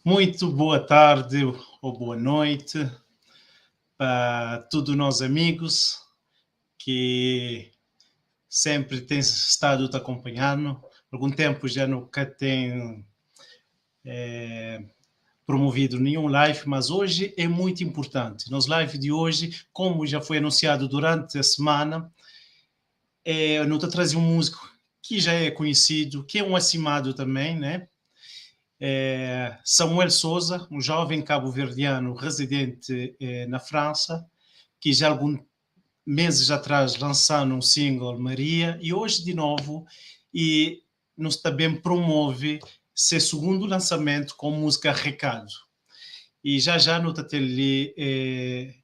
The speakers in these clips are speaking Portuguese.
Muito boa tarde ou boa noite para todos os nossos amigos que sempre têm estado te acompanhando. Algum tempo já nunca tem promovido nenhum live, mas hoje é muito importante. Nos live de hoje, como já foi anunciado durante a semana, não te trazer um músico que já é conhecido, que é um acimado também, né? Samuel Souza, um jovem cabo-verdiano residente na França, que já há alguns meses atrás lançaram um single Maria, e hoje de novo e nos também promove seu segundo lançamento com música Recado. E já no ali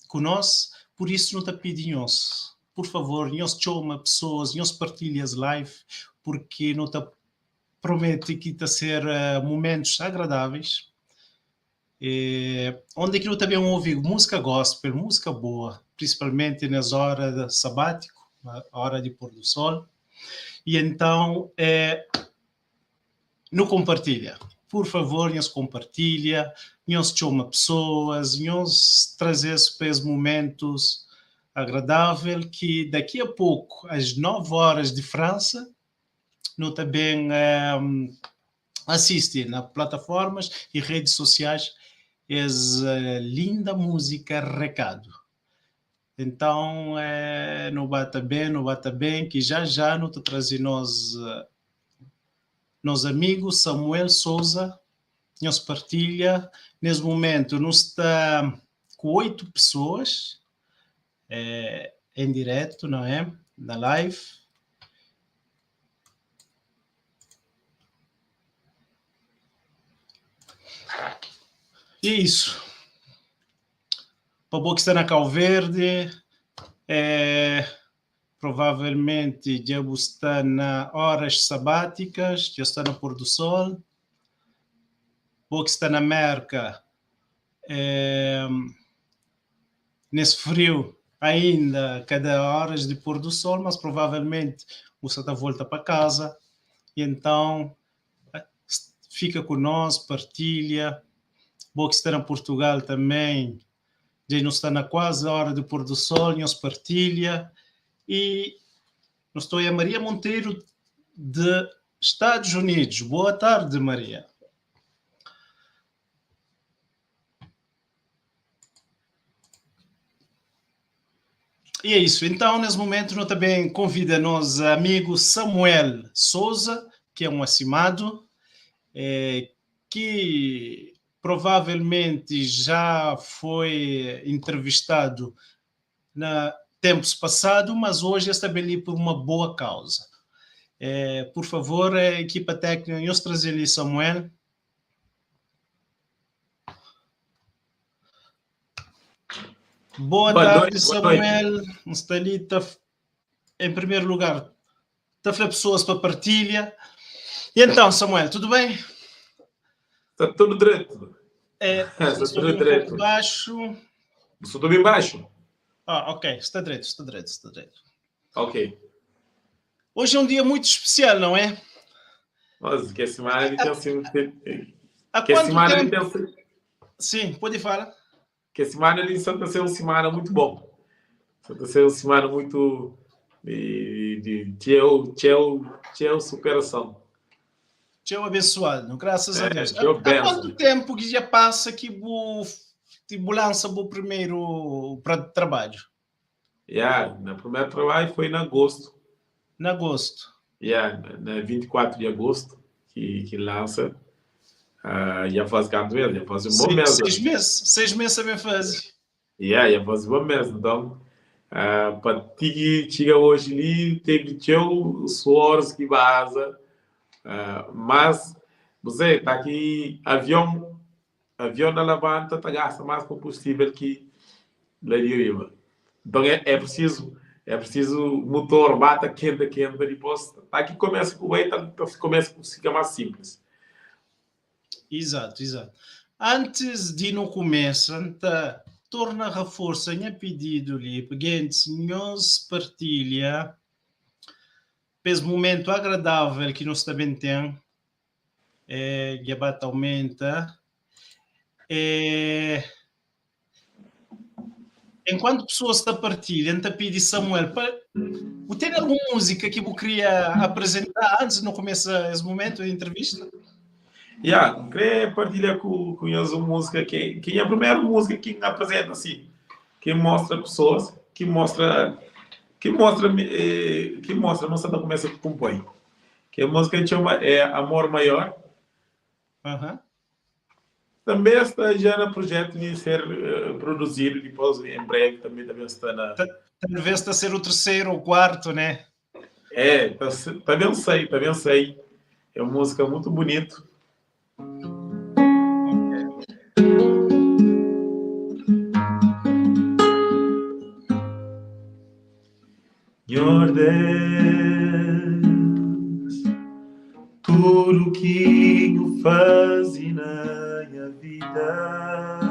conosco, por isso não te pedimos, por favor, nós chama pessoas, nós partilhas live, porque não te promete que está a ser momentos agradáveis, onde aquilo também ouve música gospel, música boa, principalmente nas horas de sabático, a hora de pôr do sol, e então não compartilha. Por favor, nos compartilha, nos chama pessoas, nos trazer esses momentos agradáveis, que daqui a pouco, às 9 horas de França, não também assiste nas plataformas e redes sociais essa linda música Recado. Então, não bata bem, que já não te trazer nos amigos Samuel Souza, nos partilha. Nesse momento, nós está com 8 pessoas em direto, não é? Na live. E é isso. Para o que está na Cabo Verde, provavelmente já está na horas sabáticas, já está no pôr do sol. O que está na América, nesse frio, ainda cada horas de pôr do sol, mas provavelmente você está volta para casa. E então, fica conosco, partilha. O que está na Portugal também, já não está na quase hora de pôr do sol, nos partilha. E nós estou a Maria Monteiro, de Estados Unidos. Boa tarde, Maria. E é isso. Então, nesse momento, nós também convido nosso amigo Samuel Souza, que é um acimado, que provavelmente já foi entrevistado na tempos passados, mas hoje está ali por uma boa causa. Por favor, a equipa técnica, nos trazer ali Samuel. Boa tarde, Samuel. Está ali, em primeiro lugar, está a pessoas para partilha. E então, Samuel, tudo bem? Está tudo direito. Está tudo direito. Baixo. Estou bem baixo? Ok. Está direito. Ok. Hoje é um dia muito especial, não é? Nossa, que semana ele tem assim... Há quanto tempo? Sim, pode falar. Que semana ele está sendo uma semana muito bom. Está sendo uma semana muito de superação. Tchau abençoado, graças a Deus. Há quanto tempo que já passa que você lança o primeiro trabalho? Na primeiro trabalho foi em agosto. Em agosto? Na 24 de agosto que lança. Já faz quanto mês? Já faz um bom mês. 6 meses também faz. Já faz um bom mês. Então, para ti que chega hoje ali, teve teu suores que vaza. Mas você está aqui, avião na levanta, está gasta mais combustível que lá de riba. Então é preciso motor bata quente depois aqui começa com o começa a ficar mais simples. Exato. Antes de não começar, torna a reforça minha pedido ali, porque nós partilha esse momento agradável que nós também temos, que a bata aumenta, Enquanto pessoas está a partir, a pedir Samuel, tem alguma música que eu queria apresentar antes de não começar esse momento de entrevista? Queria partilhar com eles uma música que é a primeira música que apresenta assim, que mostra pessoas, que mostra não sei como é que compõe. Que a música chama Amor Maior. Também está já no projeto de ser produzido, depois em breve também está na... Talvez está a ser o terceiro ou quarto, né? Também sei. É uma música muito bonita. Senhor Deus, tudo que eu faz na minha vida,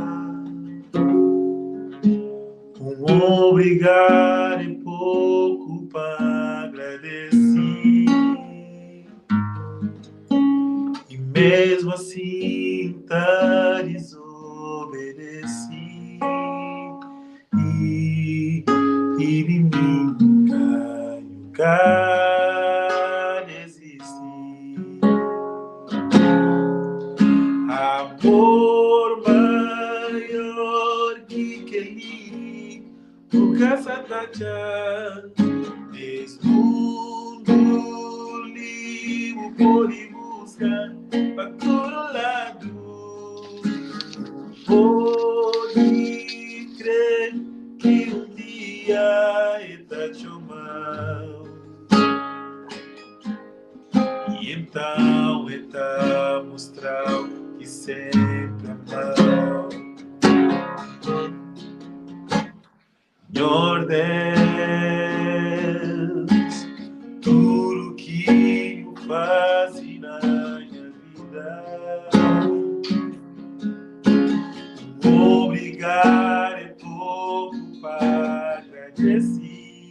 obrigado e pouco para agradecer, e mesmo assim tá desobedeci, e de mim nunca desisti. Amor maior que ele, nunca se atacha, desmundo livre por ir buscar para todo lado. Pode crer que um dia está chamando, e então está mostrando que sempre amou. Senhor Deus, tudo que eu faço na minha vida, obrigado é pouco para agradecer,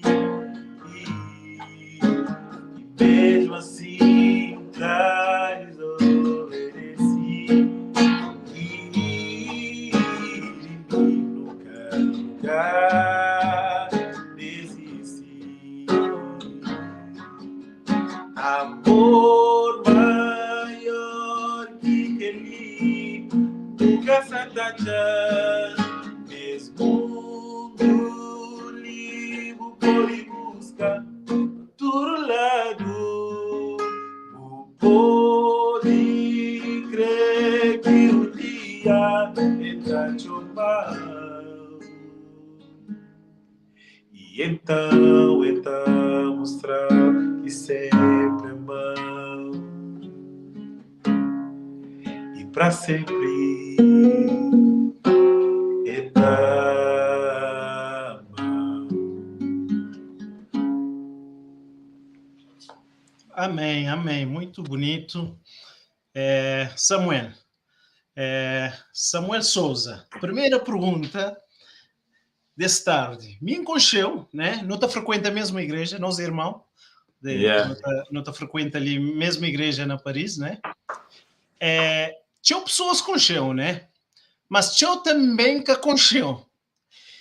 e mesmo assim tá desobedeci, e nunca desisti. Amor maior que ele, nunca se atacha, mesmo do livro por ir buscar todo lado. Pode crer que um dia está chamando, e então mostrar que sempre amou, e para sempre está amou. Amém. Muito bonito. Samuel Souza, primeira pergunta desse tarde. Me enconcheu, né? Não te frequenta a mesma igreja, nós irmão. Não te frequenta ali a mesma igreja na Paris, né? Tinha pessoas com chão, né? Mas tinha também que com chão.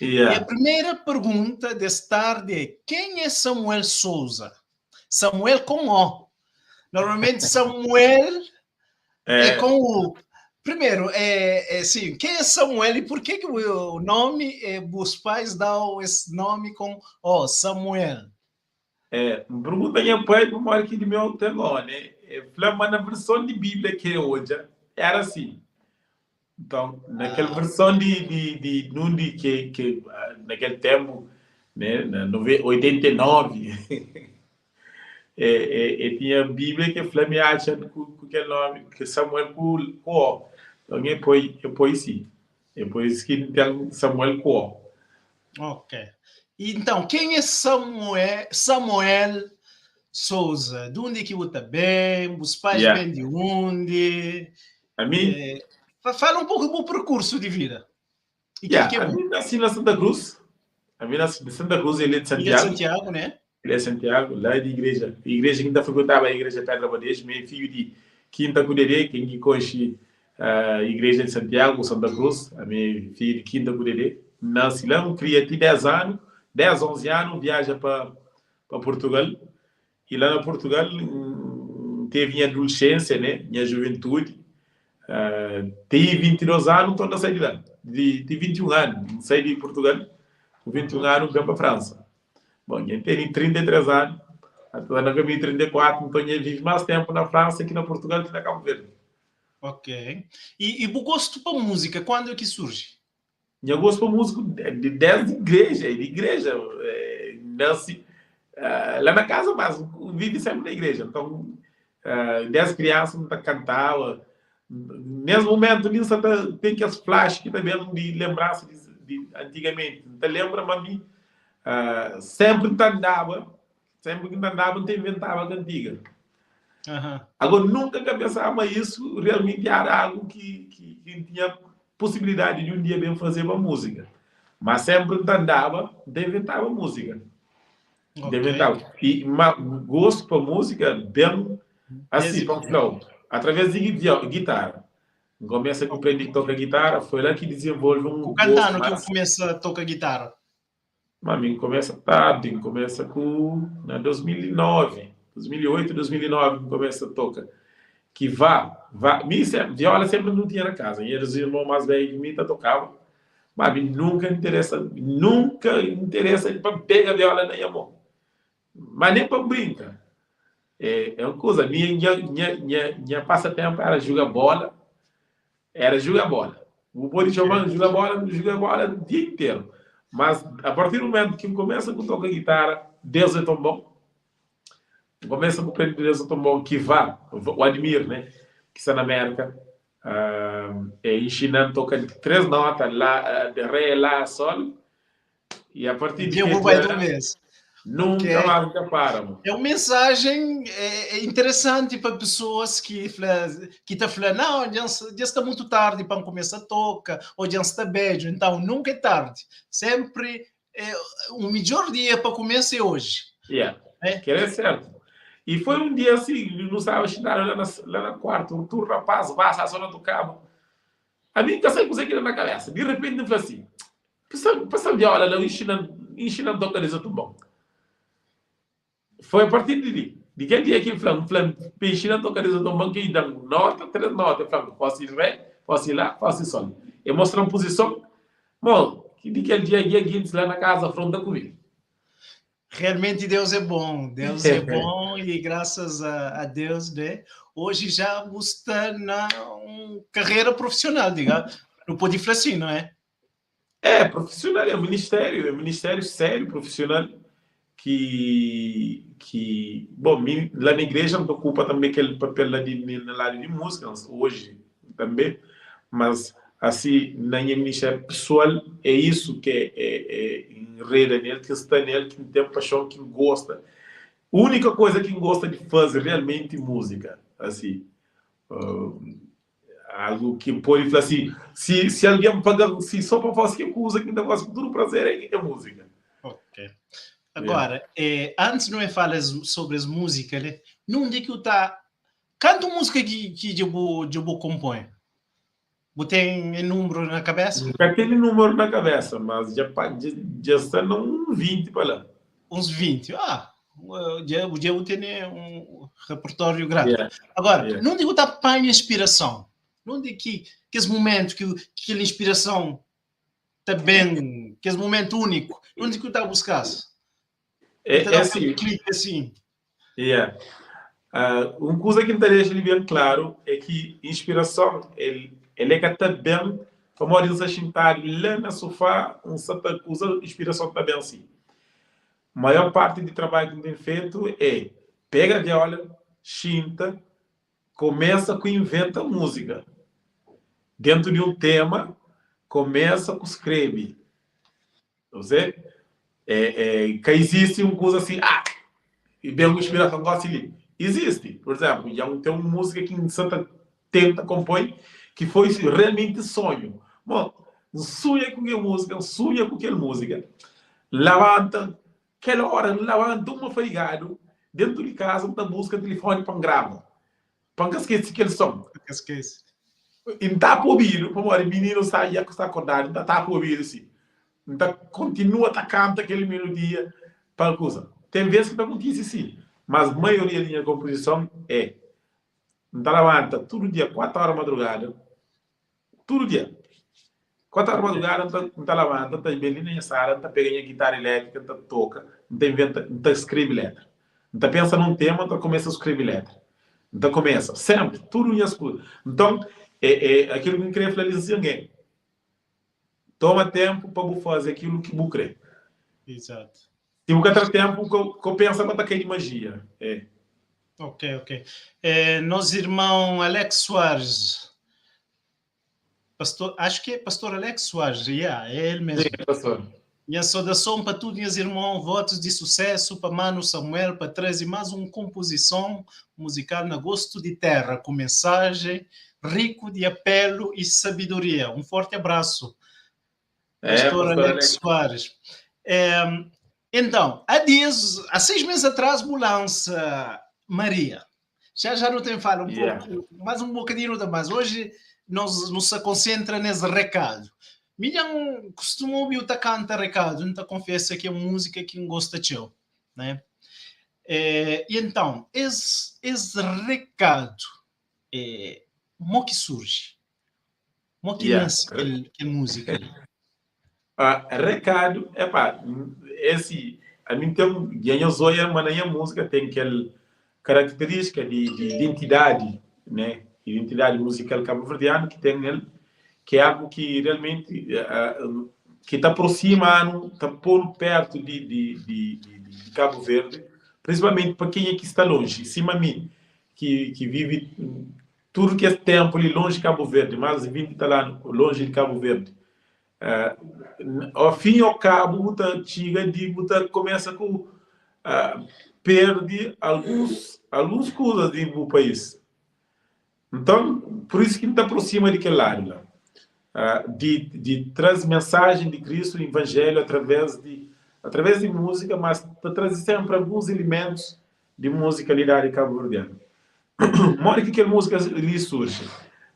E a primeira pergunta desse tarde é: quem é Samuel Souza? Samuel com O. Normalmente Samuel é com O. Primeiro, sim, quem é Samuel e por que o nome, os pais dão esse nome com Samuel? Pergunta minha pai, como é que de meu telone, na versão de Bíblia que é hoje, era assim. Então, naquela versão de Nundi que naquele tempo, né, na 89, tinha a Bíblia que Flamengo acha com aquele nome, que Samuel com O. Então, eu sim. Depois que tem Samuel com O. Ok. Então, quem é Samuel Souza? De onde que você vem? Os pais vêm de onde? A mim? Fala um pouco do percurso de vida. A mim nasci na Santa Cruz. A mim nasci na Santa Cruz, ele é de Santiago. Ele é de Santiago, né? Ele é de Santiago, lá é de igreja. A igreja que ainda frequentava a igreja Pedra Badejo, meu filho de Quinta Cudere, quem conhece Igreja de Santiago, Santa Cruz, a minha filha de quinta por ele. Nasci lá, criei 10 anos, 10, 11 anos, viaja para Portugal. E lá na Portugal teve minha adolescência, né? Minha juventude. Tive 22 anos, estou na sair de lá. De 21 anos, saí de Portugal. Com 21 anos, vim para a França. Bom, eu tenho 33 anos. Estou na caminho 34, então eu vivo mais tempo na França que na Portugal que na Cabo Verde. Ok. E o gosto para música, quando é que surge? Eu gosto para música desde igreja. Nasci lá na casa, mas vive sempre na igreja. Então, desde criança, não cantava. Nesse momento, nisso tem aqueles flashes que também de lembrança de antigamente. Então, lembra-me a mim, sempre que andava, te inventava cantiga. Uhum. Agora, nunca pensava isso realmente era algo que tinha possibilidade de um dia bem fazer uma música. Mas sempre que andava, te inventava música. Okay. E gosto para música bem assim, através de guitarra. Começa a aprender a tocar guitarra, foi lá que desenvolve O gosto cantando que eu mais. começo a tocar guitarra. Mas mim começa tarde, começa com 2009, 2008, 2009, começa a tocar. Que viola sempre não tinha na casa. E eles irmãos mais velhos de mim tocavam. Mas nunca interessa para pegar a viola na mão. Mas nem para brincar. É uma coisa, minha passatempo era jogar bola. O pode chamar jogar bola o dia inteiro. Mas a partir do momento que começa a tocar guitarra, Deus é tão bom. Começa a aprender Deus é tão bom que o admiro, né? Que está na América. Ensinando a tocar 3 notas, lá, de Ré, Lá, Sol. E a partir de que vai do mês. nunca mais nunca param. É uma mensagem interessante para pessoas que estão falando, não, já está muito tarde para começar a tocar, ou já está beijo, então nunca é tarde. Sempre o melhor dia para começar é hoje. Que é certo. E foi um dia assim, não estava lá na quarta, tu rapaz, vai à zona do cabo. A mim nunca sei o que na cabeça. De repente eu falei assim, passa viola, não ensinando a tocar isso tudo bom. Foi a partir de aquele dia que eu falei, ensinando a tocar isso tudo bom, que dá nota, 3 notas, eu falei, posso ir Ré, posso ir Lá, posso ir Sol. Eu mostro uma posição, bom, que de aquele dia, lá na casa, fronta comigo. Realmente Deus é bom e graças a Deus, né, hoje já está na carreira profissional, diga, não pode falar assim, não é? Profissional, é um ministério sério, profissional, que bom, lá na igreja não ocupa também aquele papel lá na área de música, hoje também, mas assim, na minha ministério pessoal, é isso que enreda nele, que está nele, que tem paixão, que gosta. A única coisa que gosta de fazer realmente música, assim. Algo que pode falar assim, se alguém me paga só para fazer que usa, que negócio com todo prazer é música. Ok. Agora, antes não é falar sobre as músicas, né? Não é que eu tá canta música que eu vou compõe. Você tem número na cabeça? Nunca tem número na cabeça, mas já está num 20 para lá. Uns 20. O dia eu tenho um repertório grande. Agora, não digo que para inspiração. Não digo que esse momento, que aquela inspiração está bem, que esse momento único. Não digo que está a buscar. Assim. Clique assim. Uma coisa que me deixa bem claro é que inspiração ele é que está bem, como a gente sentar lá no sofá, certa coisa, inspiração está bem assim. A maior parte do trabalho que tem feito é pega a viola, chinta, começa com inventa música. Dentro de um tema, começa com escreve. Você? Que existe uma coisa assim, e bem uma inspiração gosta ali. Existe, por exemplo, tem uma música que em Santa tenta compõe que foi realmente sonho. Bom, sonha com aquela música, levanta, aquela hora, levanta uma faigado, dentro de casa, tá busca telefone para grava. Para esquecer aquele som. Esquece. Está por ouvir, como o menino sai e está acordado, está por ouvir assim. Então, continua a cantar aquele melodia para a coisa. Tem vezes que acontece assim, mas a maioria da minha composição é. Então, levanta todo dia, 4 horas da madrugada, todo dia. 4 horas da madrugada, então levanta, está em Belém, em Sara, está pegando a guitarra elétrica, está toca, então inventa, então escreve letra. Então pensa num tema, então começa a escrever letra. Então começa, sempre, tudo em escudo. Então, aquilo que eu queria falar assim, alguém. Toma tempo para fazer aquilo que você quer. Exato. Se você tem tempo, que eu penso que está de magia. É. Ok. Nosso irmão Alex Soares, pastor, acho que é pastor Alex Soares, é ele mesmo. Sim, pastor. Minha saudação para todos meus irmãos, votos de sucesso para Mano Samuel, para trazer mais uma composição musical na Gosto de Terra, com mensagem rico de apelo e sabedoria. Um forte abraço, pastor Alex Soares. Então, há 6 meses atrás, lança Maria. Já não tem fala, pouco, mais um bocadinho mais. Hoje nos se concentra nesse recado. Minha costuma ouvir o canta recado, então confesso que é uma música que gosta de eu, né? E então, esse recado, como que surge? Como que nasce que música ali? Recado, esse, a mim tem, ganha zoia, mas a música tem aquela característica de identidade, né? Identidade musical cabo-verdiana que tem ele, que é algo que realmente que está aproximando, está por perto de Cabo Verde, principalmente para quem é que está longe, cima de mim, que vive tudo que é tempo ali longe de Cabo Verde, mais de 20 anos longe de Cabo Verde. Ao fim e ao cabo, muita chega de muita começa com perde alguns coisas do país. Então, por isso que está aproxima daquele lado lá. De trazer mensagem de Cristo, o Evangelho, através de música, mas para trazer sempre alguns elementos de musicalidade cabo-verdiana. Mora que aquela música ali surge.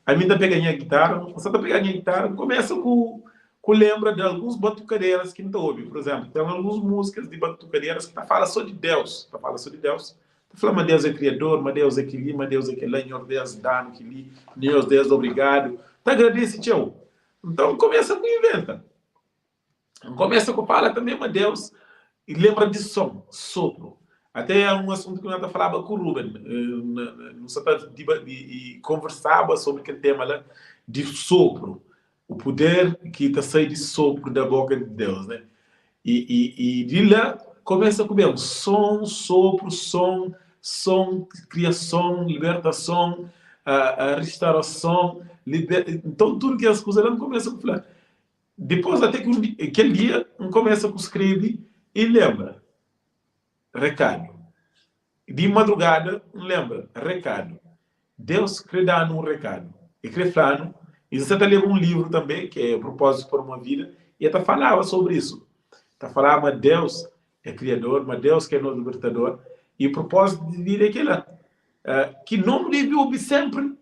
A mim está pegando a guitarra, você está pegando a guitarra, começa com lembra de alguns batucadeiras que não ouve. Por exemplo, tem algumas músicas de batucadeiras que fala só de Deus. Fala só de Deus. Fala, mas Deus é criador, mas Deus é que li, mas Deus é que lá, Senhor Deus dá, que li, Deus obrigado. Tá agradece, tchau. Então começa com inventa. Começa com fala também, mas Deus, e lembra de som, sopro. Até é um assunto que eu falava com o Ruben, e conversava sobre aquele tema lá de sopro, o poder que está saindo de sopro da boca de Deus, né? E de lá começa com o som, sopro, som, criação, libertação, a restauração, então tudo que as coisas lá começam a falar. Depois até que aquele dia começa a escrever e lembra. Recado. De madrugada, lembra, recado. Deus quer dar um recado. E quer falar, e você está lendo um livro também, que é Propósito para uma Vida, e está falava sobre isso. Está falando, mas Deus é criador, mas Deus que é nosso libertador, e o propósito de vida é que não deve ouvir sempre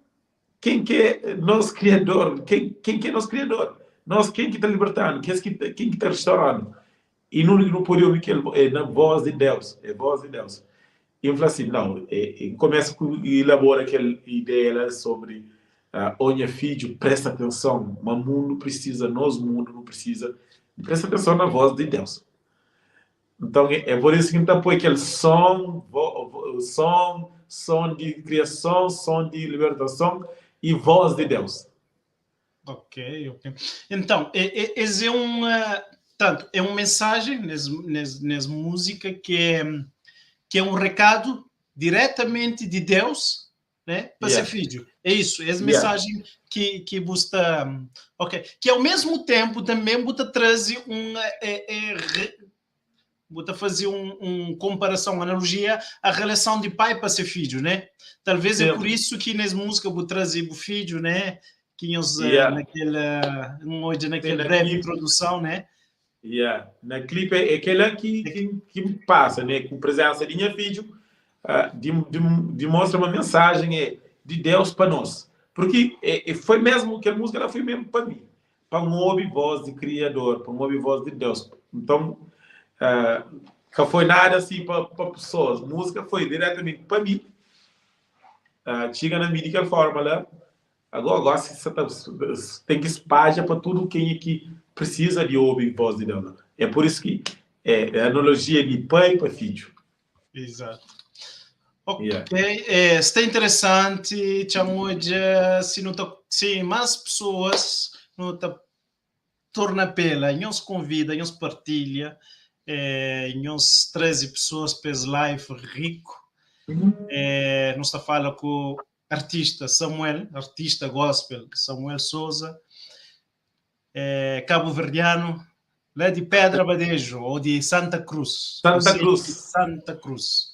quem que é nosso criador, quem que é nosso criador, quem que está libertando, quem que está restaurando. E não pode ouvir que é na voz de Deus, é voz de Deus. E eu falei assim, não, começa a elaborar aquela ideia sobre olha filho, presta atenção, o mundo precisa, nosso mundo não precisa, presta atenção na voz de Deus. Então é por isso que a gente põe aquele som de criação, som de libertação e voz de Deus. Ok. Então, esse é uma mensagem nessa música que é um recado diretamente de Deus, né, para ser filho. É isso, essa mensagem que você ok, que ao mesmo tempo também você traz você fazer comparação, analogia à relação de pai para ser filho, né? Talvez é por isso que nessa música você traz o filho, né? Que naquela breve introdução, né? Na clipe é aquela que passa, né? Com presença de minha filho, demonstra uma mensagem de Deus para nós. Porque foi mesmo que a música ela foi mesmo para mim, para um ouvir voz de Criador, para um ouvir voz de Deus. Então, não foi nada assim para pessoas. Música foi diretamente para mim. Chega na minha de forma lá. Agora você tem que espalhar para tudo quem é que precisa de ouvir voz de Deus. É por isso que a analogia de pai para filho. Exato. Ok, Yeah. está interessante, se não tá, sim, mais pessoas não tá, torna pela, não se convida, não se partilha, não se 13 pessoas para esse live rico, não se fala com o artista Samuel, artista gospel, Samuel Souza, cabo-verdiano, lá de Pedra Badejo, ou de Santa Cruz. Santa Cruz. Santa Cruz.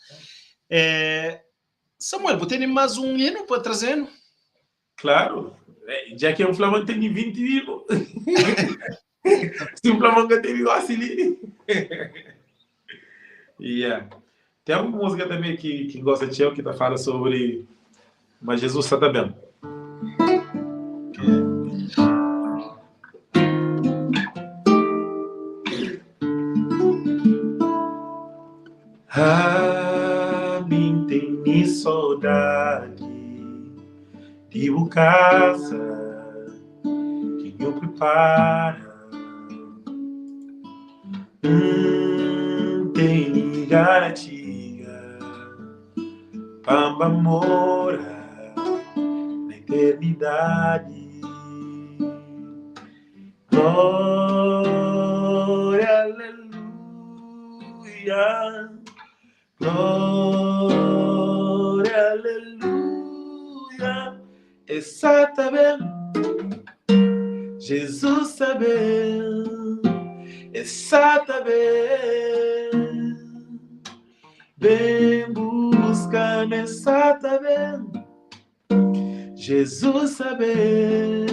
Samuel, você tem mais um hino para trazer? Claro. Já que é um Flamengo tem 20 vivos. Se um Flamengo tem igual assim. Yeah. Tem uma música também que gosta de eu, que tá falando sobre mas Jesus está bem. Mim tem saudade de uma casa que eu preparo. Tem garantia, Pamba mora na eternidade. Glória, aleluia. Glória, aleluia. Exatamente. Jesus sabe. Exatamente. Vem buscar exatamente. Jesus sabe.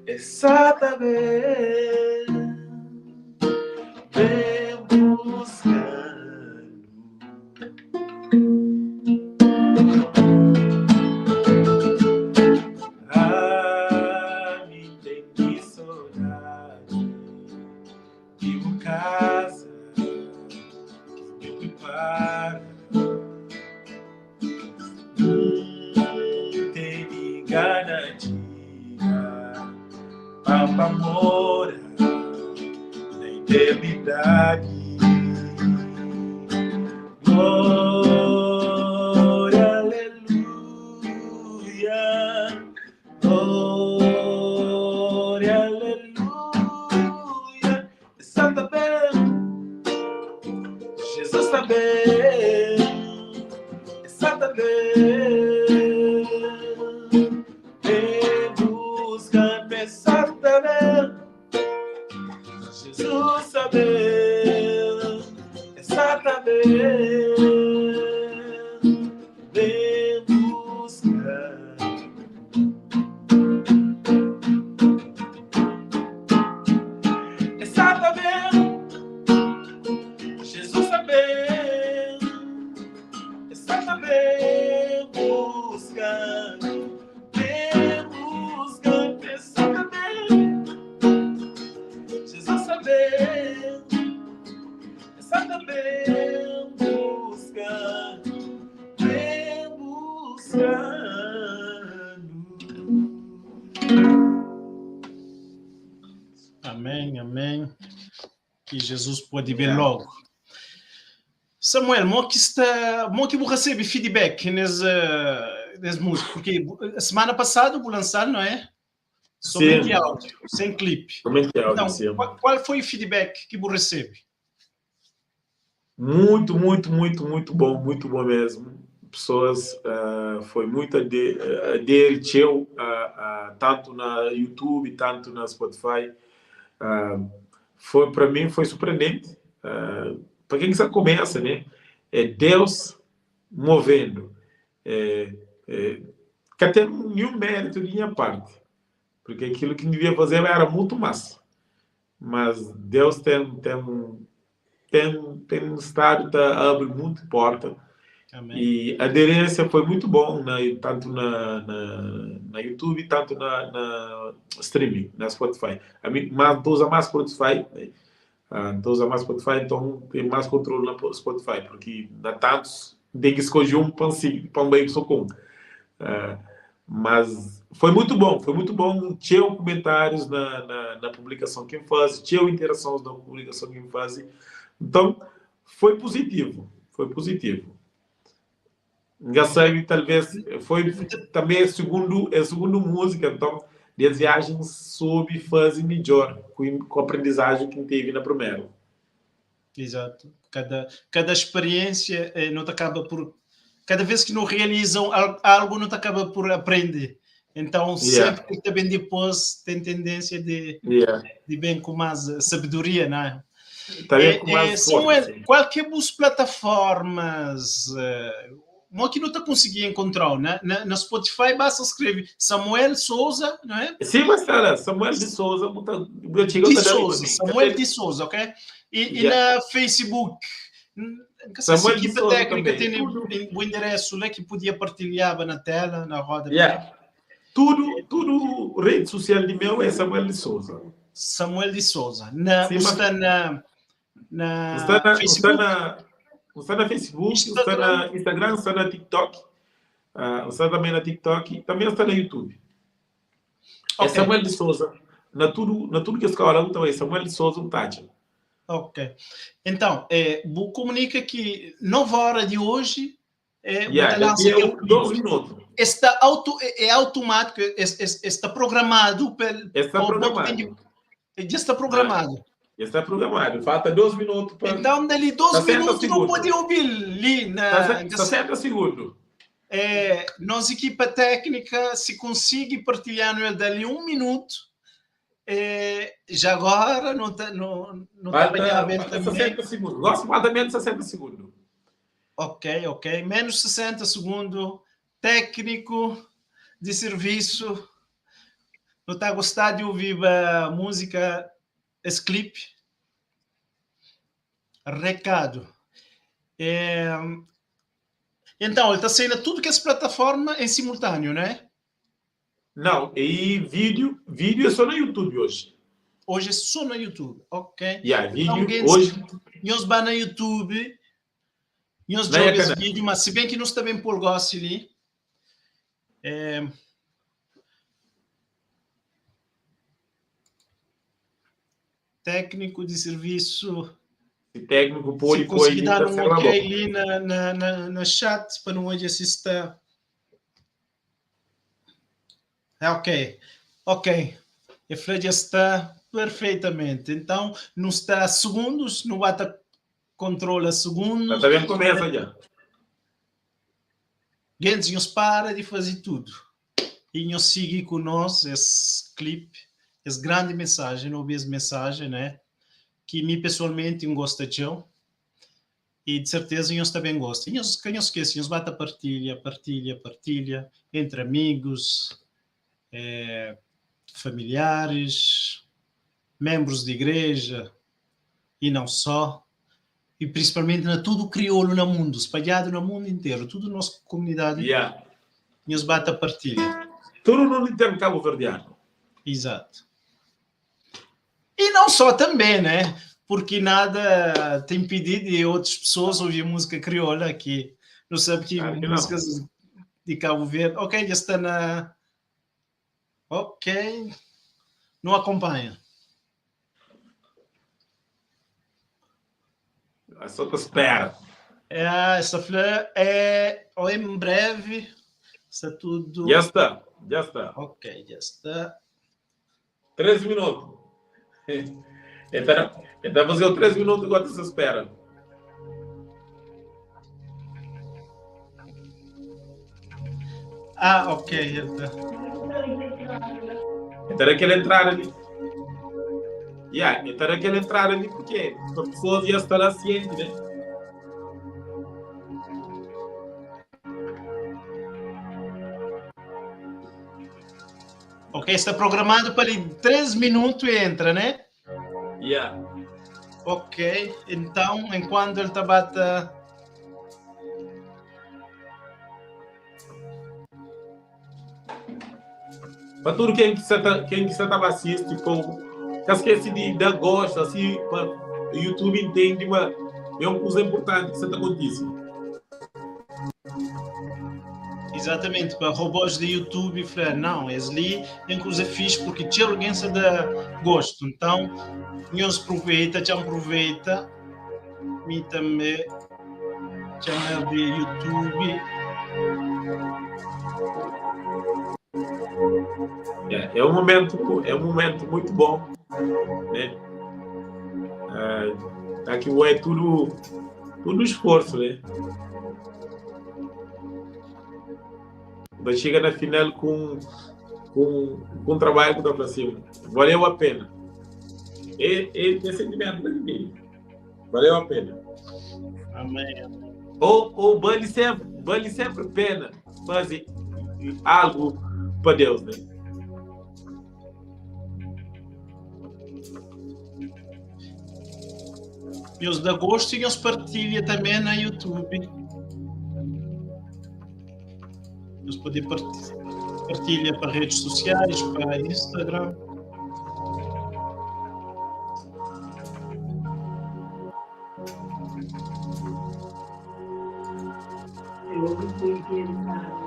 Exatamente. Vem buscando. Me tem que saudade de uma casa que eu preparo. Tem garantia, Papa mora na eternidade. Glória, aleluia. Glória, aleluia. Santa bem, Jesus está bem. Santa bem, vem buscar Santa bem. Jesus sabe, exatamente. Vem buscar. Exatamente. Jesus sabe, exatamente. Buscando. Vem buscando, exatamente. Jesus sabe, exatamente. Buscando. Vem buscando. Amém, amém. Que Jesus pode ver logo. Samuel, mo que recebe feedback nessa música, porque a semana passada vou lançar, não é? Somente Sim. áudio, sem clipe. Somente áudio, Então, sim. qual foi o feedback que você recebe? Muito, muito, muito, muito bom mesmo. Pessoas foi muito adertiu tanto na YouTube, tanto na Spotify. Para mim foi surpreendente. Para quem já começa, né? É Deus movendo. Que até nenhum mérito de minha parte, porque aquilo que devia fazer era muito mais. Mas Deus tem estado a abrir muita porta Amém. E a aderência foi muito bom, tanto na YouTube, tanto na streaming, na Spotify. Mas estou usando mais Spotify, né? Estou usando mais Spotify, então tem mais controle na Spotify, porque na tantos tem que escolher um para um bem que sou com. Mas foi muito bom. Tinha comentários na publicação que faz, tinha interações na publicação que faz. Então, foi positivo. Engraçado, talvez, foi também a segunda música, então, as viagens soube fazer melhor com a aprendizagem que teve na primeira. Exato. Cada experiência não te acaba por... Cada vez que não realizam algo, não te acaba por aprender. Então, sempre que também depois tem tendência de bem com mais sabedoria, não é? Samuel, qualquer plataformas que não está conseguindo encontrar, né? Na Spotify basta escrever Samuel Souza, não é? Sim, mas cara, Samuel de Souza, Samuel de Souza, ok? E na Facebook, Samuel a equipa técnica tem o endereço né, que podia partilhar na tela, na roda. Tudo rede social de meu é Samuel de Souza. Samuel de Souza. Está na Facebook, está na Instagram, está na TikTok, está também na TikTok, também está na YouTube. É Samuel de Souza. Na tudo que a escola então é Samuel de Souza um tátil. Ok. Então, vou comunicar que 9 horas de hoje daqui a 12 minutos. Está automático, está programado. Já está programado. Está programado. Falta 12 minutos para... Então, dali 12 minutos não pode ouvir ali. 60 segundos. Nossa equipa técnica, se consegue partilhar no dali 1 minuto, já agora não está falta 60 segundos. Nossa, falta menos 60 segundos. Ok. Menos 60 segundos. Técnico de serviço. Não está gostando de ouvir a música, esse clipe? Recado. Então, ele está saindo tudo que é plataforma em simultâneo, né? Não, e vídeo é só no YouTube hoje. Hoje é só no YouTube, ok? Vídeo então, hoje. Nós vamos no YouTube, nós jogamos vídeo, mas se bem que nós também por gosto ali. Técnico de serviço. Técnico pode conseguir dar um ok ali na chat para não hoje assistir. Ok. A Fred está perfeitamente. Então, não está a segundos, não vai estar controle a segundos. Está bem, começa já. Gente, para de fazer tudo. E nós seguir conosco esse clipe, essa grande mensagem, não essa mensagem, né? Que me pessoalmente eu gosto de e de certeza nós também gosto. E nós esquecemos, nós bata partilha entre amigos, familiares, membros de igreja e não só. E principalmente na tudo crioulo no mundo, espalhado no mundo inteiro, tudo nossa comunidade. Nós bata partilha. Tudo no inteiro cabo-verdiano. Exato. E não só também, né? Porque nada tem impedido de outras pessoas ouvir música crioula aqui. Não sabe que músicas de Cabo Verde. Ok, já está na... Ok. Não acompanha. Só te espera. Essa flor ou em breve está tudo... Já está. Ok, já está. 3 minutos. Então fazer 3 minutos enquanto você espera. Ok. Então era aquela entrada ali. Então era aquela entrada ali porque a pessoa ia estar lá ciente, né? Ok, está programado para 3 minutos e entra, né? Ok, então, enquanto ele está bata... para tudo quem que você tá assiste, tipo, que esquece de dar gosto, assim, para o YouTube entende, mas é uma coisa importante que você está acontecendo. Exatamente, para robôs de YouTube, falei, não, esse ali é uma coisa fixe porque tinha alguém que dá gosto, então, não se aproveita, já aproveita, me também, canal de YouTube. É um momento muito bom, né? Aqui é tudo esforço, né? Vai chegar na final com um trabalho que está para cima. Valeu a pena. Esse sentimento da mim. Valeu a pena. Amém. Ou vale sempre a pena fazer algo para Deus, né? E os de agosto e os partilha também na YouTube. Eles podem partilhar para redes sociais, para Instagram. Eu não fui interessada.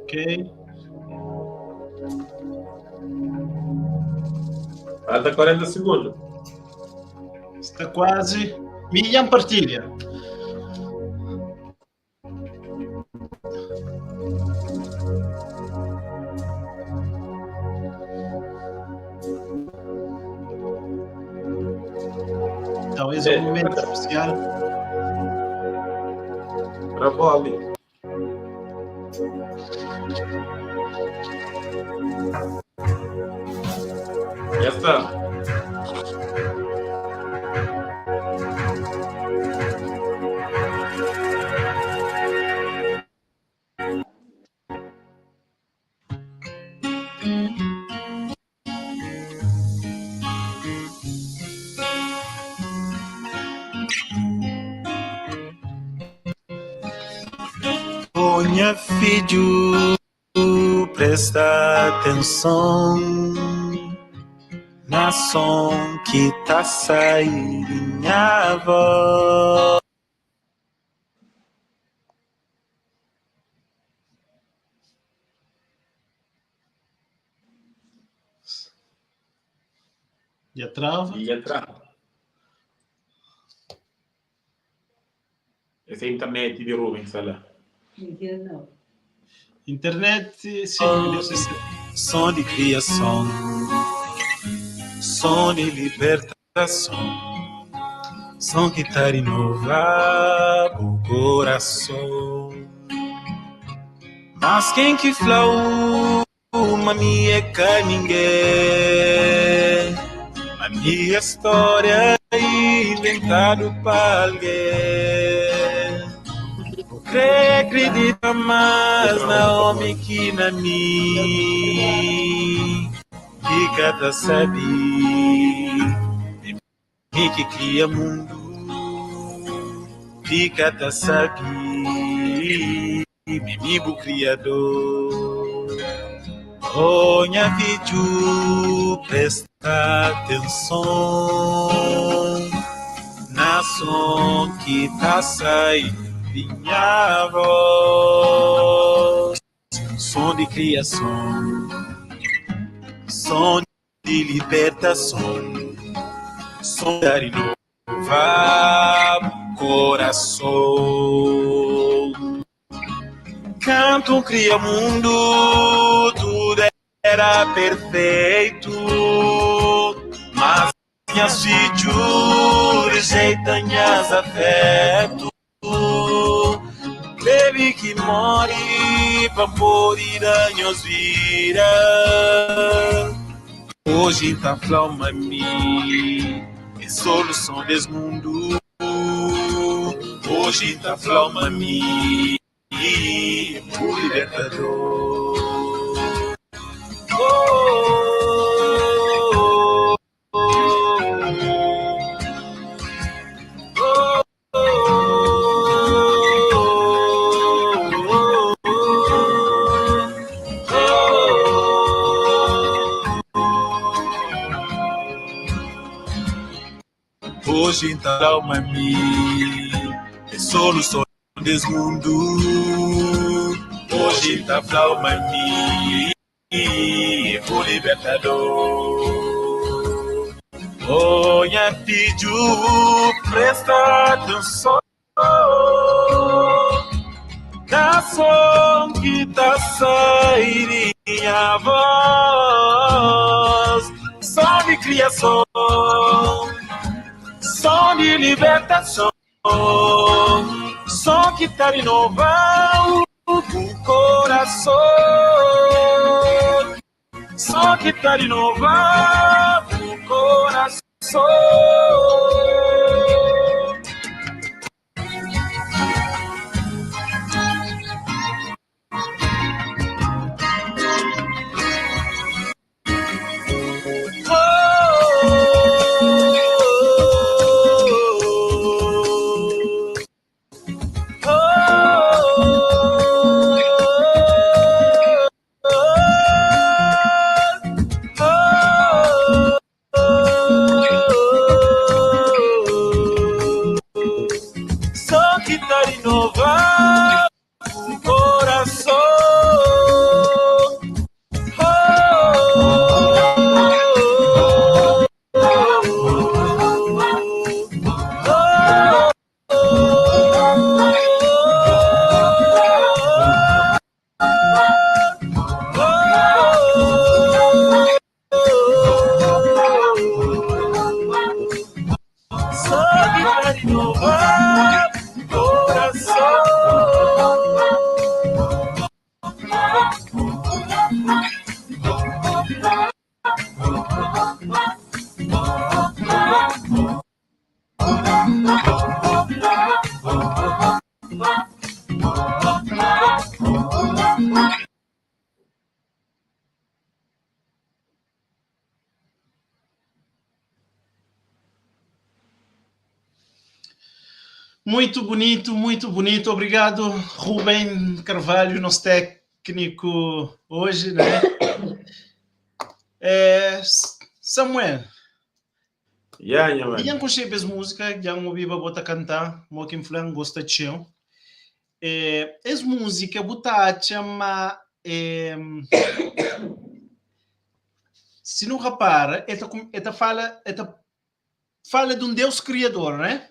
Ok. Falta 40 segundos. Está quase. Miriam partilha. Então, esse é um momento especial. Travou ali. Já está. Minha filho, presta atenção na som que tá saindo minha voz. E a trava. E a trava. Essa é a internet de Rubens, lá. Não. Internet, sim, Som de criação, som de libertação, som que tá renovar o coração. Mas quem que falou, mami, é que ninguém, a minha história é inventada para alguém. Acredita mais na homem que na mim. Fica tá sabe, me que cria mundo. Fica tá sabe, mimibo criador. Olha vídeo, presta atenção na som que tá saindo. Minha voz, som de criação, som de libertação, som de renovar o coração. Canto cria mundo, tudo era perfeito, mas minhas filhos rejeitam minhas afetos. Baby que morre pra morir anos vira. Hoje tá flama mi, é solução desse mundo. Hoje tá flama mi, o libertador. Hoje então mami é solução desse mundo. Hoje tá flau mami é o libertador. Olha pediu, presta atenção na som que tá saindo minha voz. Som de criação, som de libertação, som que tá renovando o coração, som que tá renovando o coração. Muito bonito, muito bonito. Obrigado, Rubem Carvalho, nosso técnico hoje, né? Samuel, Yeah, eu conheci as músicas, já ouvi a bota cantar, mo que inflan gosta de chão. As músicas bota chama se não repara, fala de um Deus criador, né?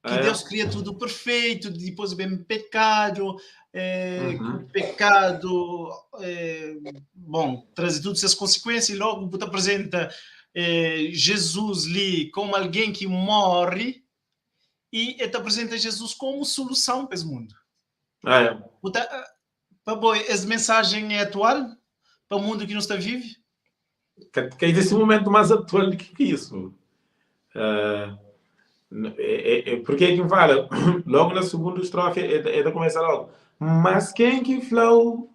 Que Deus cria tudo perfeito, depois vem pecado, que o pecado bom, traz todas as consequências, e logo te apresenta Jesus ali como alguém que morre, e te apresenta Jesus como solução para esse mundo. Essa mensagem é atual para o mundo que nós está vive? Que é esse momento mais atual do que isso. Porque é que fala, logo na segunda estrofe, é de começar logo. Mas quem que falou,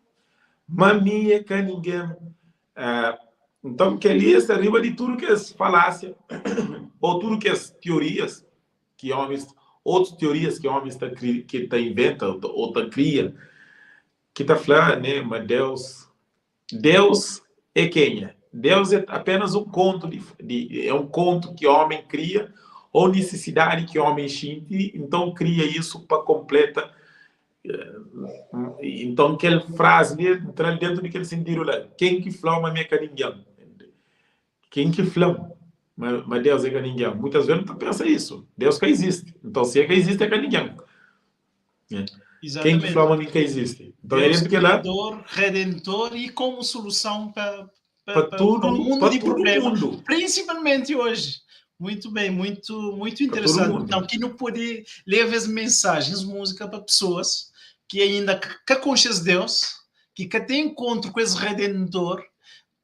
mami é que ninguém. Então, que ali está arriba de tudo que é falácia, ou tudo que é teorias que homens, outras teorias que homens que tá inventa ou tá cria, que tá falando, né? Mas Deus é quem é? Deus é apenas um conto é um conto que o homem cria ou necessidade que o homem sente, então cria isso para completa. Então, aquela frase entra dentro daquele sentido lá. Quem que flama minha carinha? Quem que flama? Mas Deus é carinha. Muitas vezes não pensa isso. Deus que existe. Então, se é que existe, é carinha. Quem que flama minha que existe? Então, Deus é criador, redentor e como solução para tudo, o mundo para de todo problemas, mundo. Principalmente hoje. Muito bem, muito interessante. Então, que não pode levar as mensagens, música para pessoas que ainda que conhecem Deus, que têm encontro com esse Redentor,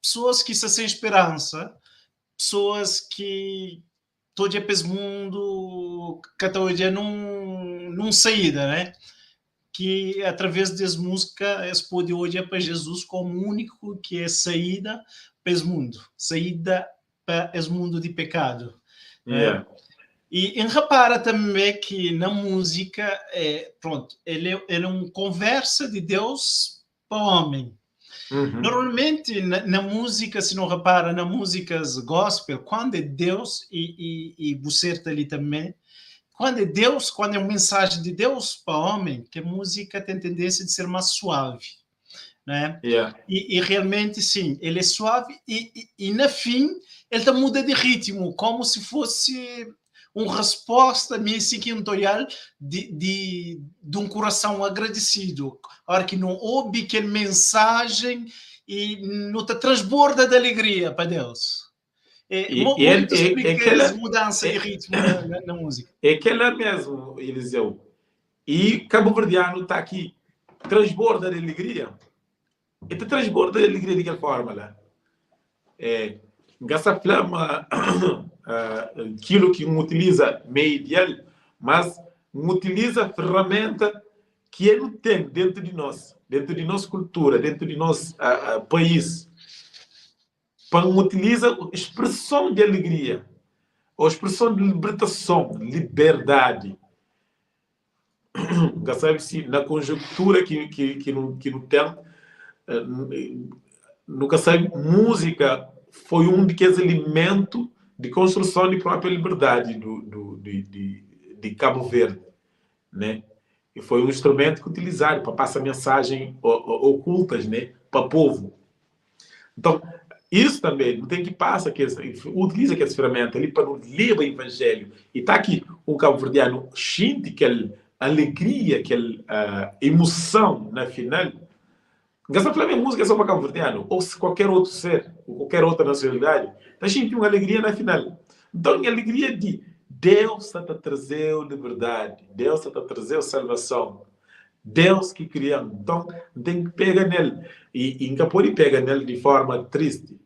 pessoas que se sem esperança, pessoas que todo dia para esse mundo, que todo dia não saída, né? Que através dessa música eles podem olhar para Jesus como o único que é saída para esse mundo, saída para esse mundo de pecado. Yeah. E repara também que na música, pronto, ele é uma conversa de Deus para o homem. Uhum. Normalmente, na música, se não repara, na músicas gospel, quando é Deus, e você está ali também, quando é Deus, quando é uma mensagem de Deus para o homem, que a música tem tendência de ser mais suave, né? Yeah. E realmente, sim, ele é suave e na fim, ele tá muda de ritmo, como se fosse uma resposta musical de um coração agradecido. A hora que não ouve aquela mensagem e não te transborda de alegria para Deus. Muito explica essa mudança de ritmo na música. É aquela mesmo, Eliseu. E cabo-verdiano está aqui, transborda de alegria. E te transborda de alegria de que forma lá? Essa flama, aquilo que utiliza meio ideal, mas utiliza a ferramenta que ele tem dentro de nossa cultura, dentro de nosso país, para utilizar a expressão de alegria, a expressão de libertação, liberdade. Sabe-se, na conjuntura que não tem, nunca sabe, música foi um daqueles elementos de construção de própria liberdade de Cabo Verde, né? E foi um instrumento que utilizaram para passar mensagem ocultas, né, para o povo. Então, isso também não tem que passar, utiliza aquelas ferramentas ali para ler o evangelho. E está aqui um cabo-verdiano sente aquela alegria, aquela emoção na final. Essa flama é música só para cabo-verdiano, ou se qualquer outro ser, ou qualquer outra nacionalidade, está sentindo uma alegria na final. Então, a alegria de Deus está a trazer liberdade, Deus está a trazer salvação, Deus que cria. Então, tem que pegar nele. E nunca pode pegar nele de forma triste.